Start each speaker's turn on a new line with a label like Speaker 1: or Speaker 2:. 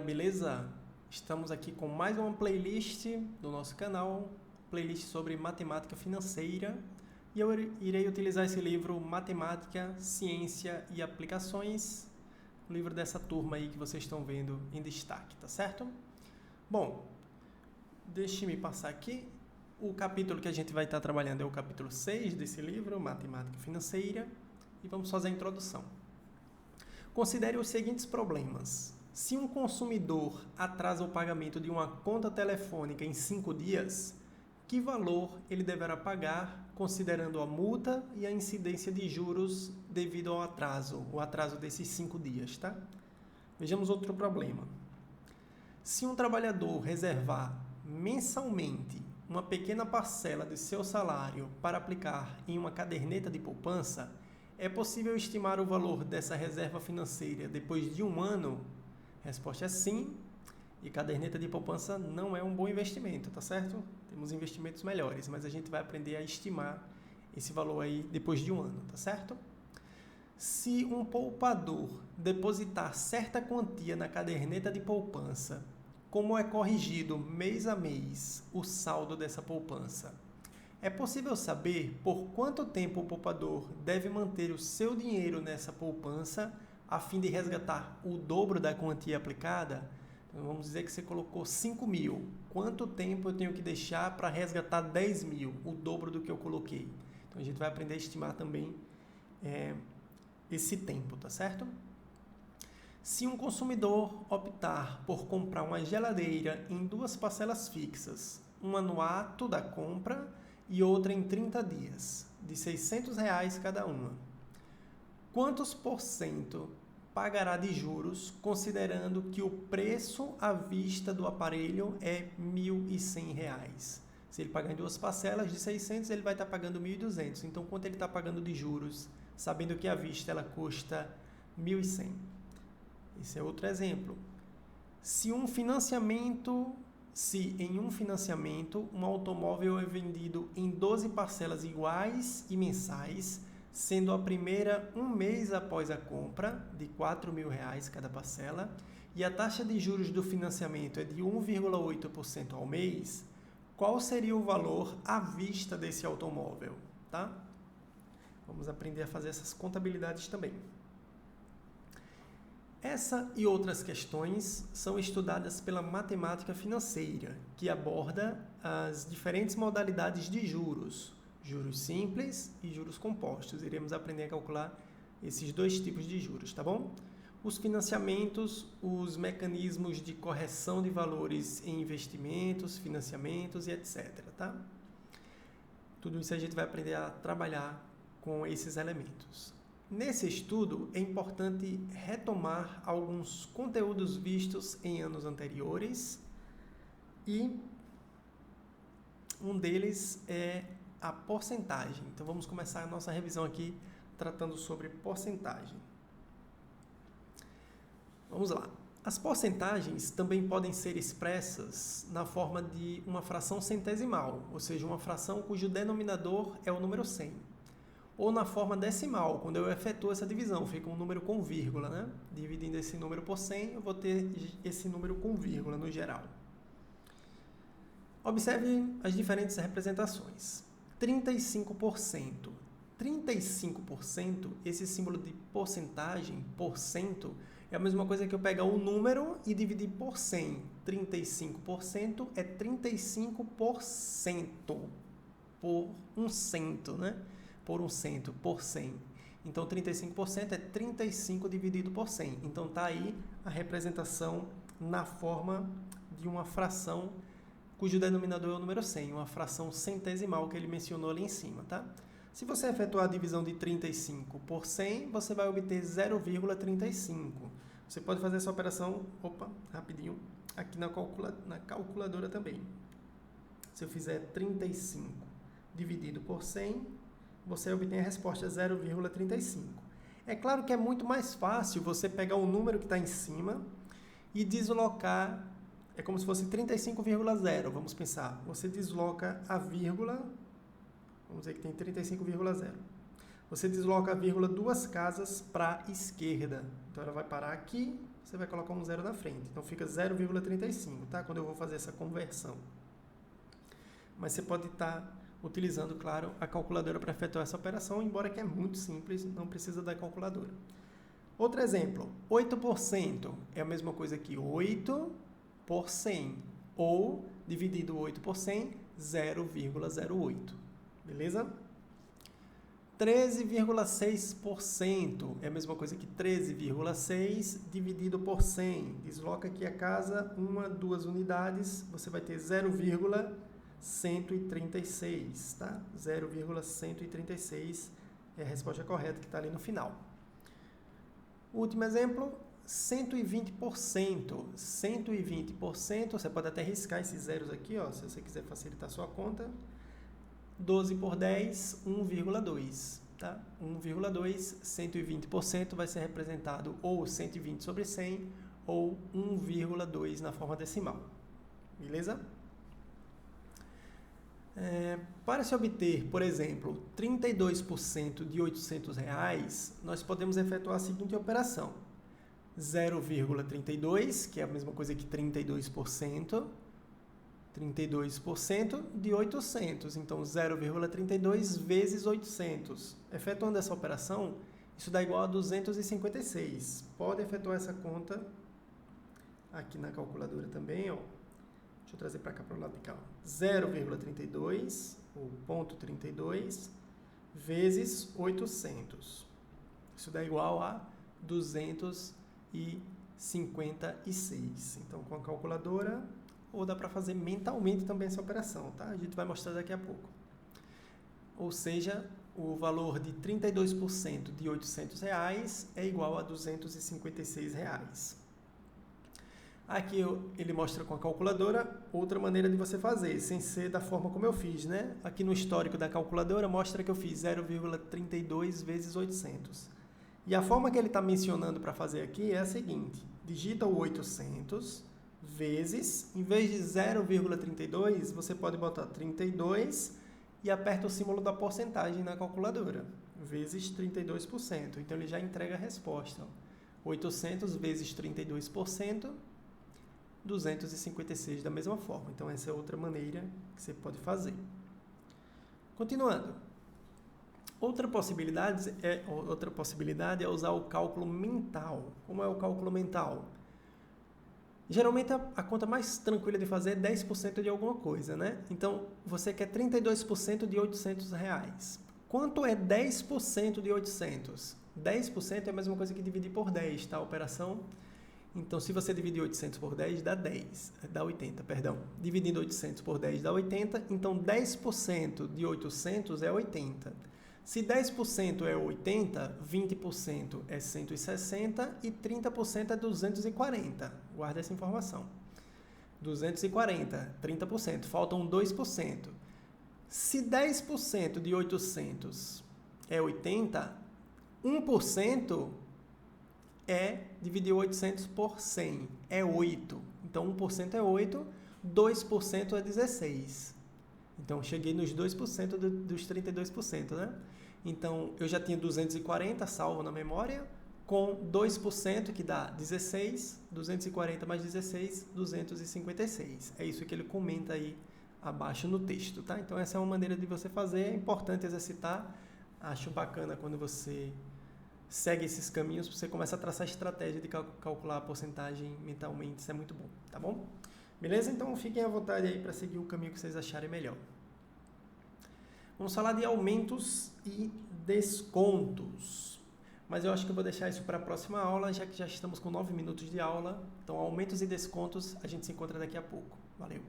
Speaker 1: beleza? Estamos aqui com mais uma playlist do nosso canal, playlist sobre matemática financeira, e eu irei utilizar esse livro Matemática, Ciência e Aplicações, o livro dessa turma aí que vocês estão vendo em destaque, tá certo? Bom, deixe-me passar aqui. O capítulo que a gente vai estar trabalhando é o capítulo 6 desse livro, Matemática Financeira, e vamos fazer a introdução. Considere os seguintes problemas. Se um consumidor atrasa o pagamento de uma conta telefônica em 5 dias, que valor ele deverá pagar, considerando a multa e a incidência de juros devido ao atraso, o atraso desses 5 dias, tá? Vejamos outro problema. Se um trabalhador reservar mensalmente uma pequena parcela de seu salário para aplicar em uma caderneta de poupança, é possível estimar o valor dessa reserva financeira depois de um ano? A resposta é sim, e caderneta de poupança não é um bom investimento, tá certo? Temos investimentos melhores, mas a gente vai aprender a estimar esse valor aí depois de um ano, tá certo? Se um poupador depositar certa quantia na caderneta de poupança, como é corrigido mês a mês o saldo dessa poupança? É possível saber por quanto tempo o poupador deve manter o seu dinheiro nessa poupança a fim de resgatar o dobro da quantia aplicada? Então, vamos dizer que você colocou 5 mil. Quanto tempo eu tenho que deixar para resgatar 10 mil? O dobro do que eu coloquei. Então, a gente vai aprender a estimar também esse tempo, tá certo? Se um consumidor optar por comprar uma geladeira em 2 parcelas fixas, uma no ato da compra e outra em 30 dias, de R$ 600 cada uma, quantos por cento pagará de juros, considerando que o preço à vista do aparelho é R$ 1.100? Se ele pagar em 2 parcelas de 600, ele vai estar pagando 1.200. Então, quanto ele está pagando de juros, sabendo que à vista ela custa 1.100? Esse é outro exemplo. Se em um financiamento um automóvel é vendido em 12 parcelas iguais e mensais, sendo a primeira um mês após a compra, de R$ 4.000 cada parcela, e a taxa de juros do financiamento é de 1,8% ao mês, qual seria o valor à vista desse automóvel? Tá? Vamos aprender a fazer essas contabilidades também. Essa e outras questões são estudadas pela matemática financeira, que aborda as diferentes modalidades de juros, juros simples e juros compostos. Iremos aprender a calcular esses 2 tipos de juros, tá bom? Os financiamentos, os mecanismos de correção de valores em investimentos, financiamentos e etc, tá? Tudo isso a gente vai aprender a trabalhar com esses elementos. Nesse estudo, é importante retomar alguns conteúdos vistos em anos anteriores e um deles é a porcentagem. Então, vamos começar a nossa revisão aqui tratando sobre porcentagem. Vamos lá. As porcentagens também podem ser expressas na forma de uma fração centesimal, ou seja, uma fração cujo denominador é o número 100. Ou na forma decimal, quando eu efetuo essa divisão, fica um número com vírgula, né? Dividindo esse número por 100, eu vou ter esse número com vírgula no geral. Observe as diferentes representações. 35%. 35%, esse símbolo de porcentagem, porcento, é a mesma coisa que eu pegar um número e dividir por 100. 35% é 35% por um cento, né? Por um cento, por 100. Então, 35% é 35 dividido por 100. Então, está aí a representação na forma de uma fração cujo denominador é o número 100, uma fração centesimal que ele mencionou ali em cima, tá? Se você efetuar a divisão de 35 por 100, você vai obter 0,35. Você pode fazer essa operação, rapidinho, aqui na calculadora também. Se eu fizer 35 dividido por 100, você obtém a resposta 0,35. É claro que é muito mais fácil você pegar o número que está em cima e deslocar, é como se fosse 35,0, vamos pensar. Você desloca a vírgula, vamos dizer que tem 35,0. você desloca a vírgula 2 casas para a esquerda. Então, ela vai parar aqui, você vai colocar um zero na frente. Então, fica 0,35, tá? Quando eu vou fazer essa conversão. Mas você pode estar utilizando, claro, a calculadora para efetuar essa operação, embora que é muito simples, não precisa da calculadora. Outro exemplo, 8% é a mesma coisa que 8 por 100, ou, dividido 8 por 100, 0,08. Beleza? 13,6% é a mesma coisa que 13,6 dividido por 100. Desloca aqui a casa, 1, 2 unidades, você vai ter 0,136, tá? 0,136 é a resposta correta que está ali no final. Último exemplo, 120%. 120%, você pode até riscar esses zeros aqui, ó, se você quiser facilitar a sua conta. 12 por 10, 1,2. Tá? 1,2, 120% vai ser representado ou 120 sobre 100 ou 1,2 na forma decimal. Beleza? Para se obter, por exemplo, 32% de R$800, nós podemos efetuar a seguinte operação. 0,32, que é a mesma coisa que 32%. 32% de 800, então 0,32 vezes 800. Efetuando essa operação, isso dá igual a 256. Pode efetuar essa conta aqui na calculadora também, ó. Deixa eu trazer para cá, para o lado de cá. 0,32, ou 0,32, vezes 800. Isso dá igual a 256. Então, com a calculadora, ou dá para fazer mentalmente também essa operação, tá? A gente vai mostrar daqui a pouco. Ou seja, o valor de 32% de R$800 é igual a R$256. Aqui ele mostra com a calculadora outra maneira de você fazer, sem ser da forma como eu fiz, né? Aqui no histórico da calculadora mostra que eu fiz 0,32 vezes 800. E a forma que ele está mencionando para fazer aqui é a seguinte: digita o 800 vezes, em vez de 0,32, você pode botar 32 e aperta o símbolo da porcentagem na calculadora, vezes 32%. Então, ele já entrega a resposta. 800 vezes 32%, 256 da mesma forma. Então, essa é outra maneira que você pode fazer. Continuando. Outra possibilidade é usar o cálculo mental. Como é o cálculo mental? Geralmente, a conta mais tranquila de fazer é 10% de alguma coisa, né? Então, você quer 32% de R$800. Quanto é 10% de 800? 10% é a mesma coisa que dividir por 10, tá? A operação. Então, se você dividir 800 por 10, dá 80, perdão. Dividindo 800 por 10 dá 80, então 10% de 800 é 80. Se 10% é 80, 20% é 160 e 30% é 240. Guarda essa informação. 240, 30%. Faltam 2%. Se 10% de 800 é 80, 1% é dividir 800 por 100. É 8. Então, 1% é 8, 2% é 16. Então, cheguei nos 2% dos 32%, né? Então, eu já tinha 240 salvo na memória, com 2%, que dá 16, 240 mais 16, 256. É isso que ele comenta aí abaixo no texto, tá? Então, essa é uma maneira de você fazer, é importante exercitar. Acho bacana quando você segue esses caminhos, você começa a traçar a estratégia de calcular a porcentagem mentalmente, isso é muito bom, tá bom? Beleza? Então, fiquem à vontade aí para seguir o caminho que vocês acharem melhor. Vamos falar de aumentos e descontos. Mas eu acho que eu vou deixar isso para a próxima aula, já que já estamos com 9 minutos de aula. Então, aumentos e descontos, a gente se encontra daqui a pouco. Valeu!